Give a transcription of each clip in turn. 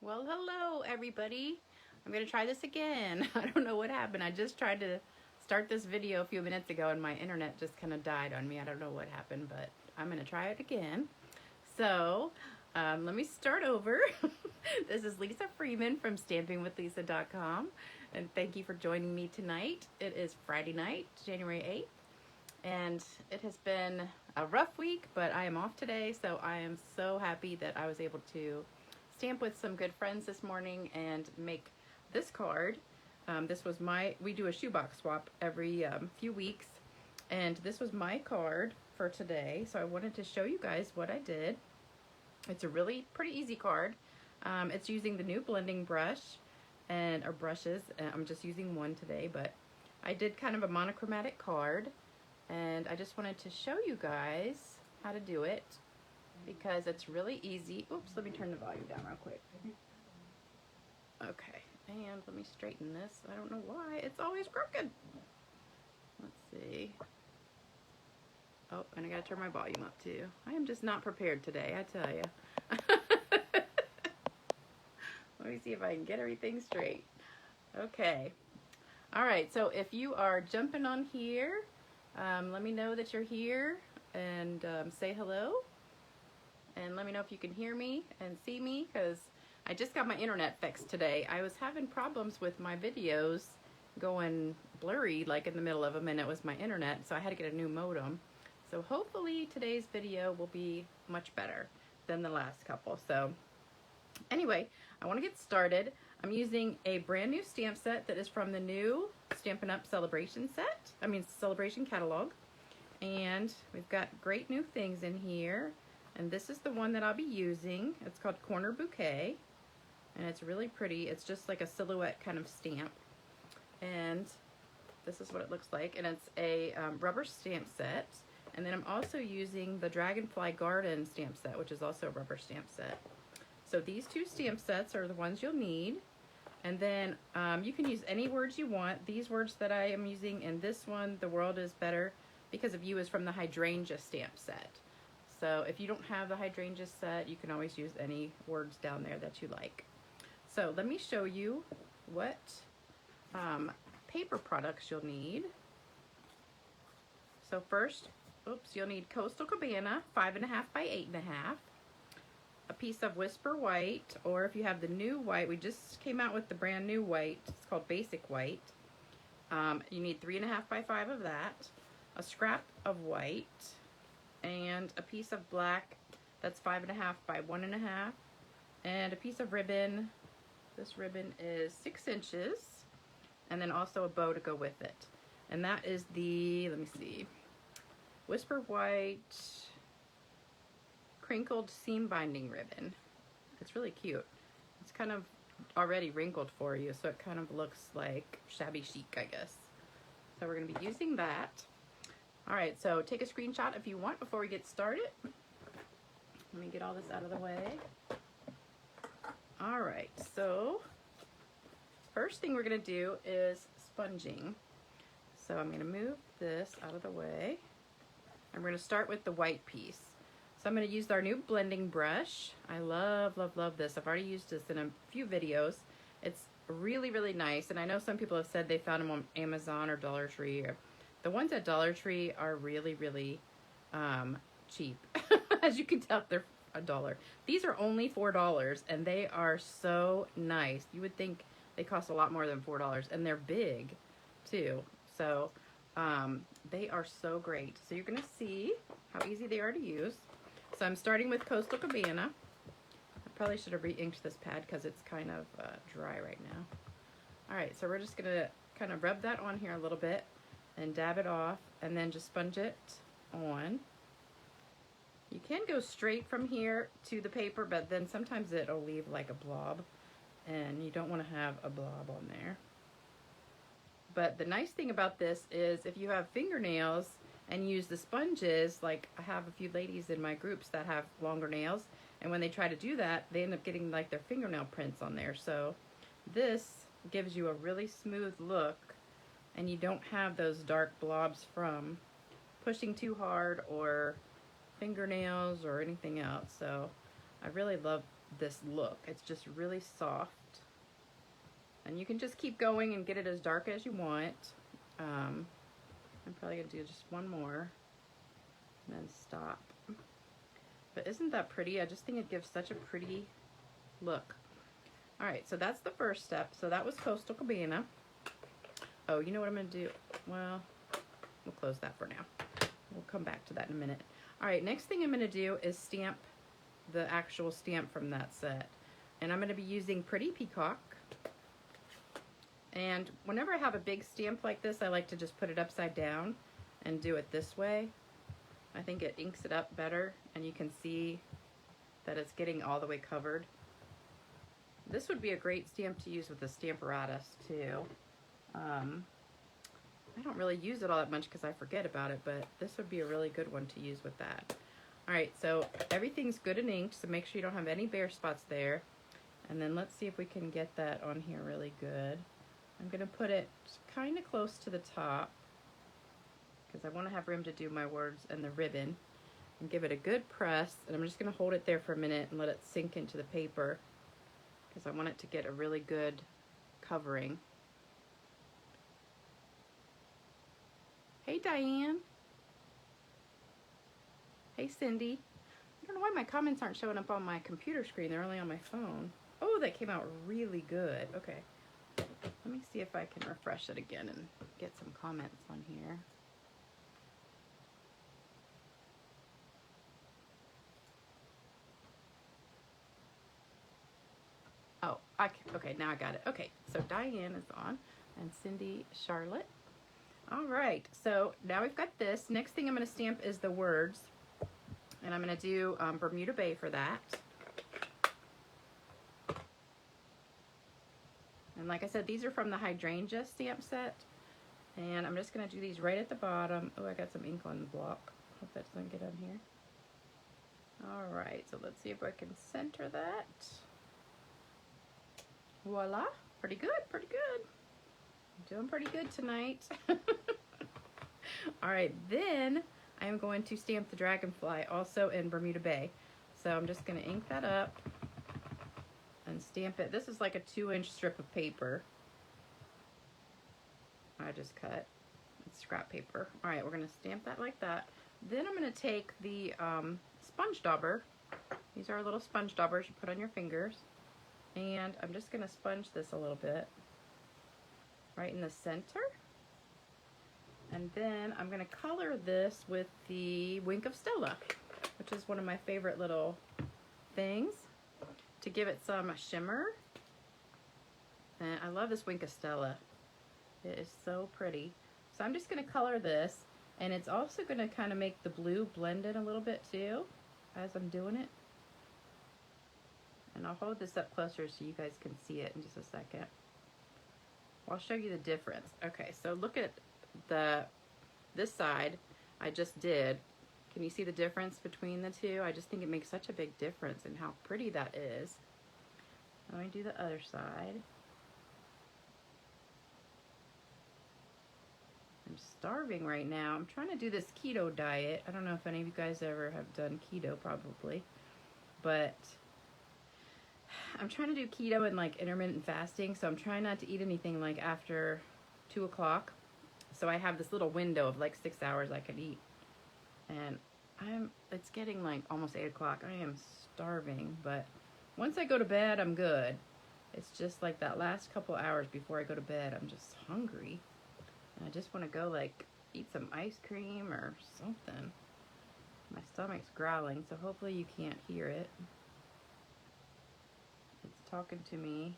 Well, hello everybody. I'm gonna try this again. I don't know what happened. I just tried to start this video a few minutes ago and my internet just kind of died on me. I don't know what happened, but I'm gonna try it again. So let me start over. This is Lisa Freeman from stampingwithlisa.com, and thank you for joining me tonight. It is Friday night, January 8th, and it has been a rough week, but I am off today, so I am so happy that I was able to stamp with some good friends this morning and make this card. This was we do a shoebox swap every few weeks, and this was my card for today, so I wanted to show you guys what I did. It's a really pretty easy card. It's using the new blending brush or brushes. I'm just using one today, but I did kind of a monochromatic card, and I just wanted to show you guys how to do it because it's really easy. Oops, let me turn the volume down real quick. Okay, and let me straighten this. I don't know why it's always crooked. Let's see. Oh, and I gotta turn my volume up too. I am just not prepared today, I tell you. Let me see if I can get everything straight. Okay. All right, so if you are jumping on here, let me know that you're here and say hello. And let me know if you can hear me and see me, because I just got my internet fixed today. I was having problems with my videos going blurry like in the middle of them, and it was my internet, so I had to get a new modem. So hopefully today's video will be much better than the last couple. So anyway, I want to get started. I'm using a brand new stamp set that is from the new Stampin Up Sale-a-bration Sale-a-bration catalog. And we've got great new things in here. And this is the one that I'll be using. It's called Corner Bouquet, and it's really pretty. It's just like a silhouette kind of stamp. And this is what it looks like. And it's a rubber stamp set. And then I'm also using the Dragonfly Garden stamp set, which is also a rubber stamp set. So these two stamp sets are the ones you'll need. And then you can use any words you want. These words that I am using in this one, the world is better because of you, is from the Hydrangea Stamp set. So if you don't have the Hydrangea set, you can always use any words down there that you like. So let me show you what paper products you'll need. So first, you'll need Coastal Cabana 5.5 by 8.5, a piece of Whisper White, or if you have the new white, we just came out with the brand new white, it's called Basic White. You need 3.5 by 5 of that, a scrap of white, and a piece of black that's 5.5 by 1.5, and a piece of ribbon. This ribbon is 6 inches, and then also a bow to go with it. And that is the, let me see, Whisper White crinkled seam binding ribbon. It's really cute. It's kind of already wrinkled for you, so it kind of looks like shabby chic, I guess. So we're going to be using that. All right, so take a screenshot if you want before we get started. Let me get all this out of the way. All right, so first thing we're gonna do is sponging. So I'm gonna move this out of the way. And we're gonna start with the white piece. So I'm gonna use our new blending brush. I love, love, love this. I've already used this in a few videos. It's really, really nice. And I know some people have said they found them on Amazon or Dollar Tree. The ones at Dollar Tree are really, really cheap. As you can tell, they're $1. These are only $4, and they are so nice. You would think they cost a lot more than $4, and they're big too. So they are so great. So you're gonna see how easy they are to use. So I'm starting with Coastal Cabana. I probably should have re-inked this pad because it's kind of dry right now. All right, so we're just gonna kind of rub that on here a little bit and dab it off, and then just sponge it on. You can go straight from here to the paper, but then sometimes it'll leave like a blob, and you don't want to have a blob on there. But the nice thing about this is if you have fingernails and use the sponges, like I have a few ladies in my groups that have longer nails, and when they try to do that, they end up getting like their fingernail prints on there. So this gives you a really smooth look, and you don't have those dark blobs from pushing too hard or fingernails or anything else. So I really love this look. It's just really soft. And you can just keep going and get it as dark as you want. I'm probably gonna do just one more and then stop. But isn't that pretty? I just think it gives such a pretty look. All right, so that's the first step. So that was Coastal Cabana. Oh, you know what I'm gonna do? Well, we'll close that for now. We'll come back to that in a minute. All right, next thing I'm gonna do is stamp the actual stamp from that set. And I'm gonna be using Pretty Peacock. And whenever I have a big stamp like this, I like to just put it upside down and do it this way. I think it inks it up better, and you can see that it's getting all the way covered. This would be a great stamp to use with the Stamparatus too. I don't really use it all that much because I forget about it, but this would be a really good one to use with that. All right, so everything's good and inked, so make sure you don't have any bare spots there. And then let's see if we can get that on here really good. I'm gonna put it kind of close to the top because I want to have room to do my words and the ribbon, and give it a good press. And I'm just gonna hold it there for a minute and let it sink into the paper because I want it to get a really good covering. Hey Diane. Hey Cindy. I don't know why my comments aren't showing up on my computer screen. They're only on my phone. Oh, that came out really good. Okay. Let me see if I can refresh it again and get some comments on here. Oh, okay, now I got it. Okay, so Diane is on, and Cindy, Charlotte. All right, so now we've got this. Next thing I'm going to stamp is the words, and I'm going to do Bermuda Bay for that. And like I said, these are from the Hydrangea Stamp set. And I'm just going to do these right at the bottom. Oh, I got some ink on the block. Hope that doesn't get on here. All right, so let's see if I can center that. Voila, pretty good, pretty good. I'm doing pretty good tonight. All right, then I'm going to stamp the Dragonfly also in Bermuda Bay. So I'm just going to ink that up and stamp it. This is like a 2-inch strip of paper. I just cut. It's scrap paper. All right, we're gonna stamp that like that. Then I'm gonna take the sponge dauber. These are little sponge daubers you put on your fingers. And I'm just gonna sponge this a little bit right in the center. And then I'm gonna color this with the Wink of Stella, which is one of my favorite little things, to give it some shimmer. And I love this Wink of Stella. It is so pretty. So I'm just going to color this, and it's also going to kind of make the blue blend in a little bit too as I'm doing it. And I'll hold this up closer so you guys can see it in just a second. I'll show you the difference. Okay, so look at this side I just did. Can you see the difference between the two? I just think it makes such a big difference in how pretty that is. Let me do the other side. I'm starving right now. I'm trying to do this keto diet. I don't know if any of you guys ever have done keto, probably, but I'm trying to do keto and like intermittent fasting, so I'm trying not to eat anything like after 2 o'clock. So I have this little window of like 6 hours I could eat, and it's getting like almost 8 o'clock. I am starving, but once I go to bed, I'm good. It's just like that last couple hours before I go to bed, I'm just hungry. And I just want to go like eat some ice cream or something. My stomach's growling, so hopefully you can't hear it. It's talking to me.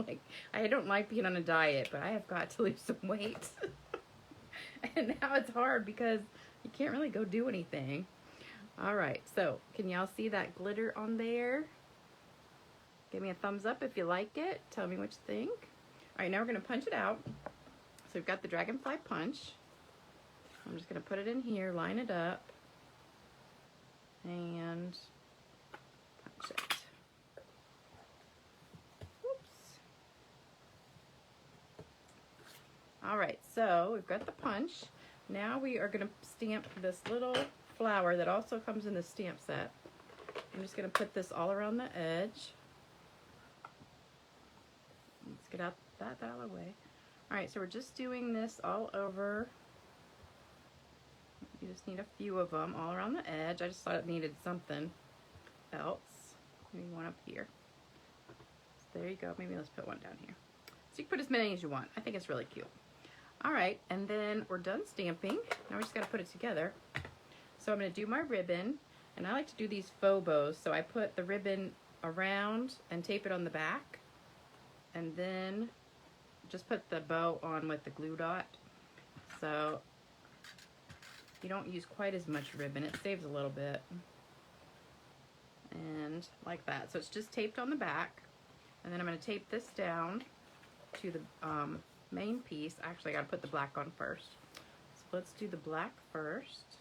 Like, I don't like being on a diet, but I have got to lose some weight. And now it's hard because you can't really go do anything. All right, so can y'all see that glitter on there? Give me a thumbs up if you like it. Tell me what you think. All right, now we're gonna punch it out. So we've got the Dragonfly punch. I'm just gonna put it in here, line it up, and punch it. Oops. All right, so we've got the punch. Now we are gonna stamp this little flower that also comes in the stamp set. I'm just going to put this all around the edge. Let's get out that out of the way. Alright, so we're just doing this all over. You just need a few of them all around the edge. I just thought it needed something else. Maybe one up here. So there you go. Maybe let's put one down here. So you can put as many as you want. I think it's really cute. Alright, and then we're done stamping. Now we just got to put it together. So I'm going to do my ribbon, and I like to do these faux bows. So I put the ribbon around and tape it on the back, and then just put the bow on with the glue dot. So you don't use quite as much ribbon. It saves a little bit. And like that. So it's just taped on the back. And then I'm going to tape this down to the main piece. Actually, I got to put the black on first. So let's do the black first.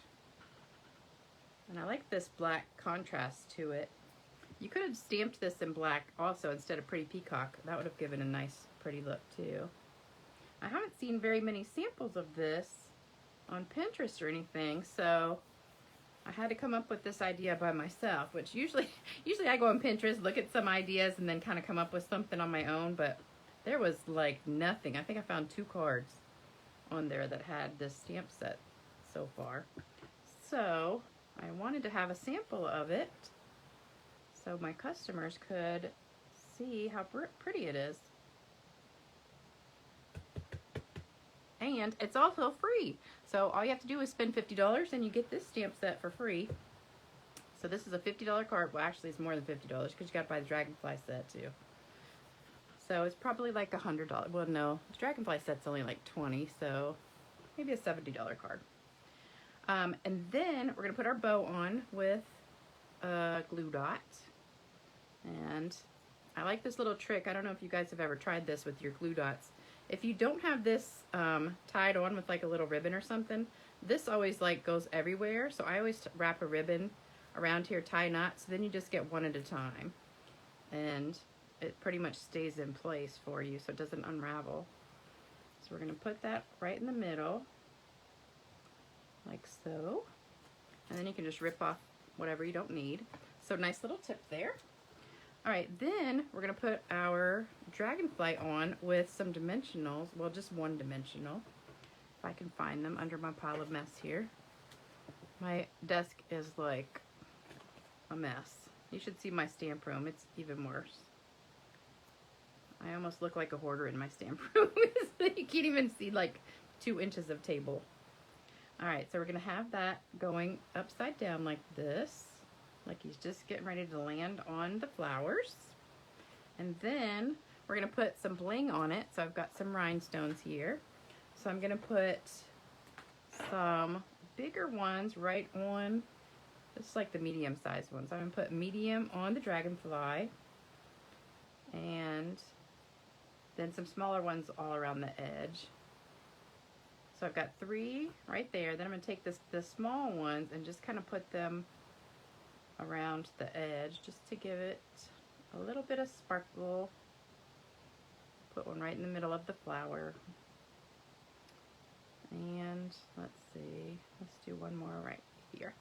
And I like this black contrast to it. You could have stamped this in black also instead of Pretty Peacock. That would have given a nice, pretty look too. I haven't seen very many samples of this on Pinterest or anything, so I had to come up with this idea by myself, which usually I go on Pinterest, look at some ideas, and then kind of come up with something on my own, but there was like nothing. I think I found 2 cards on there that had this stamp set so far. So I wanted to have a sample of it so my customers could see how pretty it is. And it's also free. So all you have to do is spend $50 and you get this stamp set for free. So this is a $50 card. Well, actually it's more than $50 because you got to buy the Dragonfly set too. So it's probably like $100. Well, no, the Dragonfly set's only like $20, so maybe a $70 card. And then we're going to put our bow on with a glue dot. And I like this little trick. I don't know if you guys have ever tried this with your glue dots. If you don't have this tied on with like a little ribbon or something, this always like goes everywhere. So I always wrap a ribbon around here, tie knots, so then you just get one at a time. And it pretty much stays in place for you so it doesn't unravel. So we're going to put that right in the middle, like so. And then you can just rip off whatever you don't need. So nice little tip there. Alright, then we're going to put our Dragonfly on with some dimensionals. Well, just one dimensional. If I can find them under my pile of mess here. My desk is like a mess. You should see my stamp room. It's even worse. I almost look like a hoarder in my stamp room. You can't even see like 2 inches of table. Alright, so we're going to have that going upside down like this. Like he's just getting ready to land on the flowers. And then we're going to put some bling on it. So I've got some rhinestones here. So I'm going to put some bigger ones right on, it's like the medium sized ones. I'm going to put medium on the Dragonfly. And then some smaller ones all around the edge. So I've got 3 right there. Then I'm going to take the small ones and just kind of put them around the edge just to give it a little bit of sparkle. Put one right in the middle of the flower. And let's see, let's do one more right here.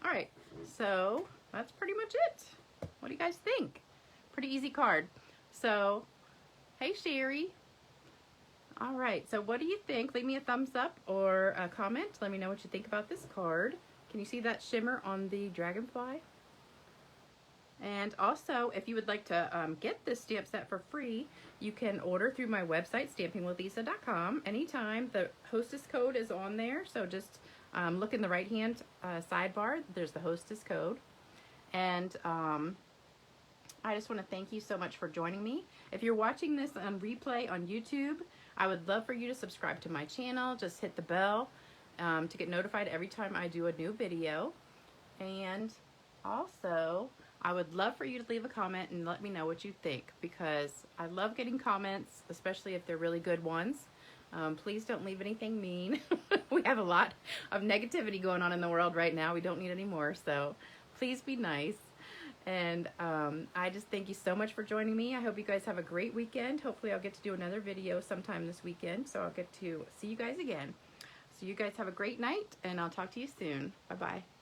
Alright, so that's pretty much it. What do you guys think? Pretty easy card. So, hey Sherry. Alright, so what do you think? Leave me a thumbs up or a comment. Let me know what you think about this card. Can you see that shimmer on the Dragonfly? And also, if you would like to get this stamp set for free, you can order through my website, stampingwithlisa.com. Anytime. The hostess code is on there, so just look in the right-hand sidebar. There's the hostess code. And I just want to thank you so much for joining me. If you're watching this on replay on YouTube, I would love for you to subscribe to my channel. Just hit the bell to get notified every time I do a new video. And also, I would love for you to leave a comment and let me know what you think, because I love getting comments, especially if they're really good ones. Please don't leave anything mean. We have a lot of negativity going on in the world right now. We don't need any more, so please be nice. And I just thank you so much for joining me. I hope you guys have a great weekend. Hopefully I'll get to do another video sometime this weekend, so I'll get to see you guys again. So you guys have a great night, and I'll talk to you soon. Bye-bye.